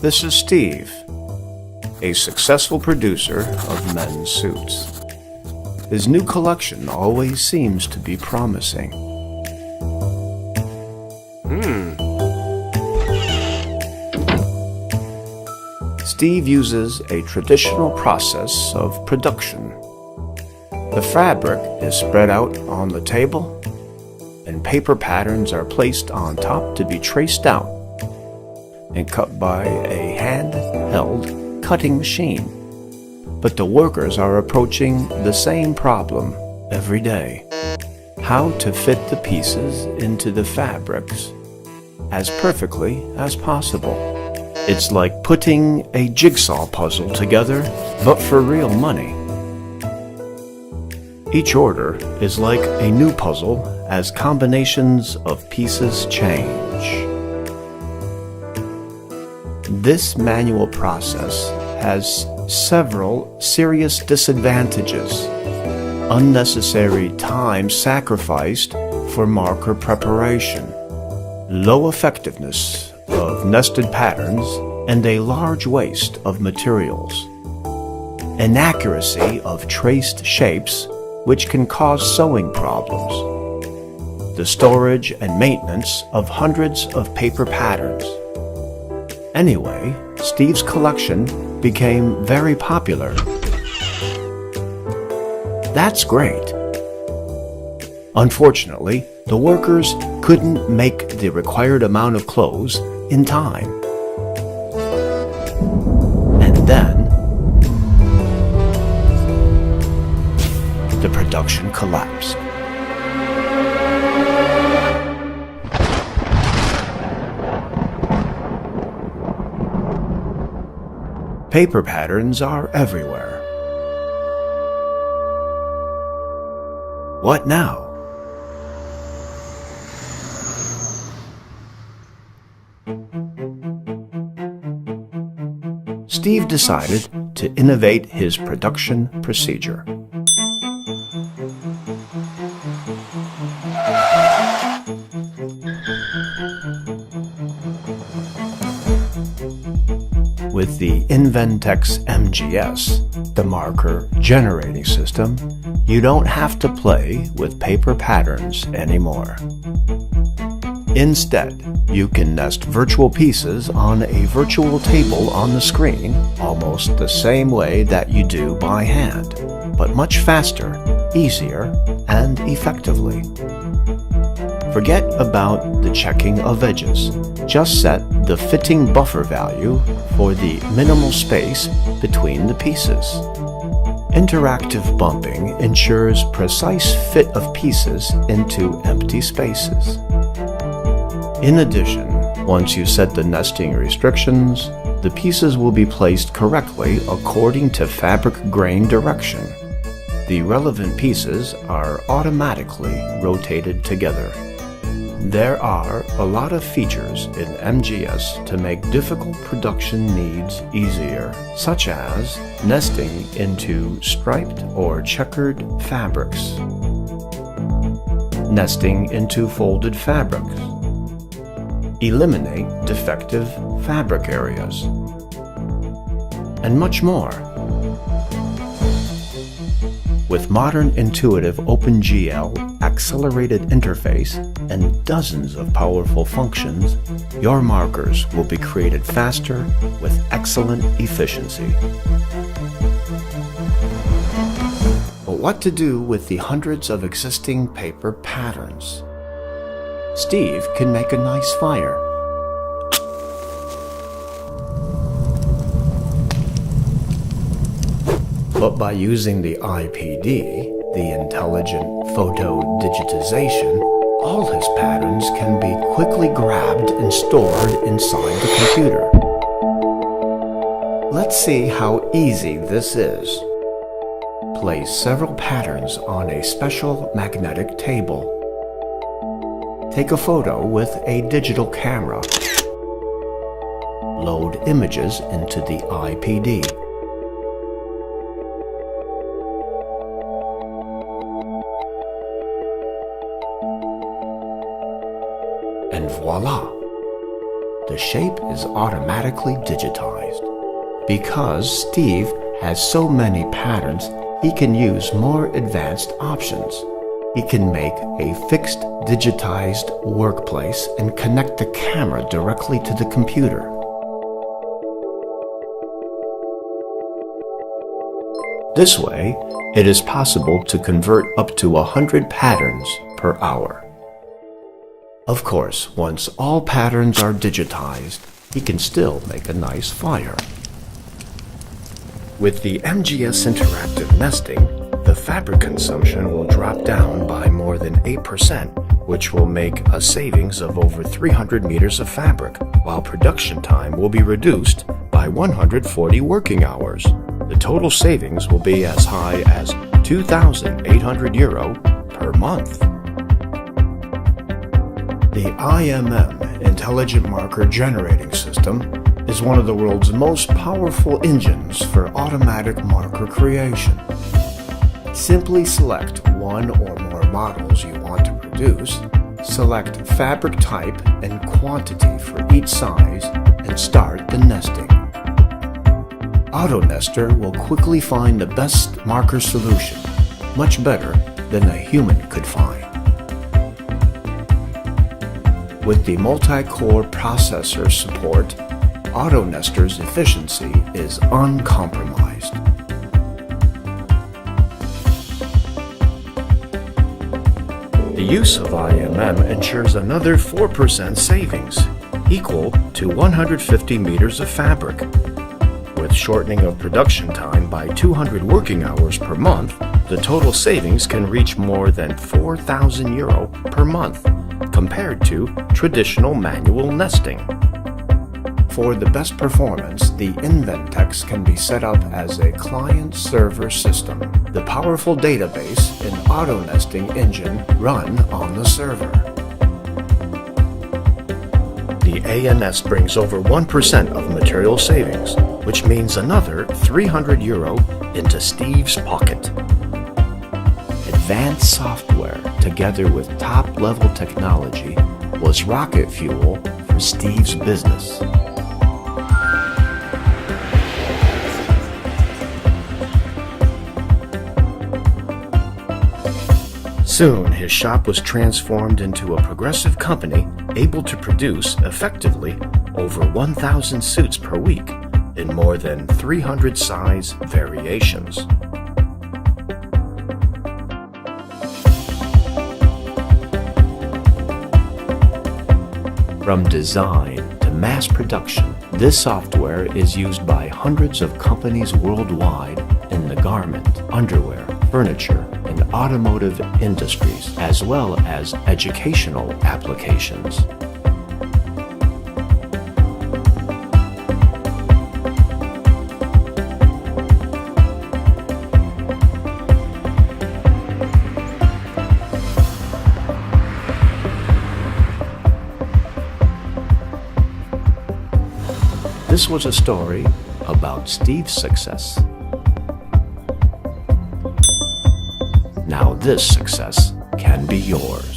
This is Steve, a successful producer of men's suits. His new collection always seems to be promising. Steve uses a traditional process of production. The fabric is spread out on the table, and paper patterns are placed on top to be traced out and cut by a hand-held cutting machine. But the workers are approaching the same problem every day: how to fit the pieces into the fabrics as perfectly as possible. It's like putting a jigsaw puzzle together, but for real money. Each order is like a new puzzle as combinations of pieces change. This manual process has several serious disadvantages. Unnecessary time sacrificed for marker preparation, low effectiveness of nested patterns, and a large waste of materials. Inaccuracy of traced shapes, which can cause sewing problems. The storage and maintenance of hundreds of paper patterns. Anyway, Steve's collection became very popular. That's great. Unfortunately, the workers couldn't make the required amount of clothes in time. And then, the production collapsed. Paper patterns are everywhere. What now? Steve decided to innovate his production procedure. With the InvenTex MGS, the marker generating system, you don't have to play with paper patterns anymore. Instead, you can nest virtual pieces on a virtual table on the screen almost the same way that you do by hand, but much faster, easier, and effectively. Forget about the checking of edges. Just set the fitting buffer value for the minimal space between the pieces. Interactive bumping ensures precise fit of pieces into empty spaces. In addition, once you set the nesting restrictions, the pieces will be placed correctly according to fabric grain direction. The relevant pieces are automatically rotated together. There are a lot of features in MGS to make difficult production needs easier, such as nesting into striped or checkered fabrics, nesting into folded fabrics, eliminate defective fabric areas, and much more. With modern intuitive OpenGL accelerated interface and dozens of powerful functions, your markers will be created faster with excellent efficiency. But what to do with the hundreds of existing paper patterns? Steve can make a nice fire. But by using the IPD, the intelligent photo digitization, all his patterns can be quickly grabbed and stored inside the computer. Let's see how easy this is. Place several patterns on a special magnetic table. Take a photo with a digital camera. Load images into the IPD. And voila! the shape is automatically digitized. Because Steve has so many patterns, he can use more advanced options. He can make a fixed digitized workplace and connect the camera directly to the computer. This way, it is possible to convert up to 100 patterns per hour. Of course, once all patterns are digitized, he can still make a nice fire. With the MGS interactive nesting, the fabric consumption will drop down by more than 8%, which will make a savings of over 300 meters of fabric, while production time will be reduced by 140 working hours. The total savings will be as high as €2,800 per month. The IMM Intelligent Marker Generating System is one of the world's most powerful engines for automatic marker creation. Simply select one or more models you want to produce, select fabric type and quantity for each size, and start the nesting. AutoNester will quickly find the best marker solution, much better than a human could find. With the multi-core processor support, AutoNester's efficiency is uncompromised. The use of IMM ensures another 4% savings, equal to 150 meters of fabric. With shortening of production time by 200 working hours per month, the total savings can reach more than €4,000 per month, compared to traditional manual nesting. For the best performance, the InvenTex can be set up as a client-server system. The powerful database and auto-nesting engine run on the server. The ANS brings over 1% of material savings, which means another €300 into Steve's pocket. Advanced software, together with top-level technology, was rocket fuel for Steve's business. Soon, his shop was transformed into a progressive company able to produce effectively over 1,000 suits per week in more than 300 size variations. From design to mass production, this software is used by hundreds of companies worldwide in the garment, underwear, furniture, and automotive industries, as well as educational applications. This was a story about Steve's success. Now this success can be yours.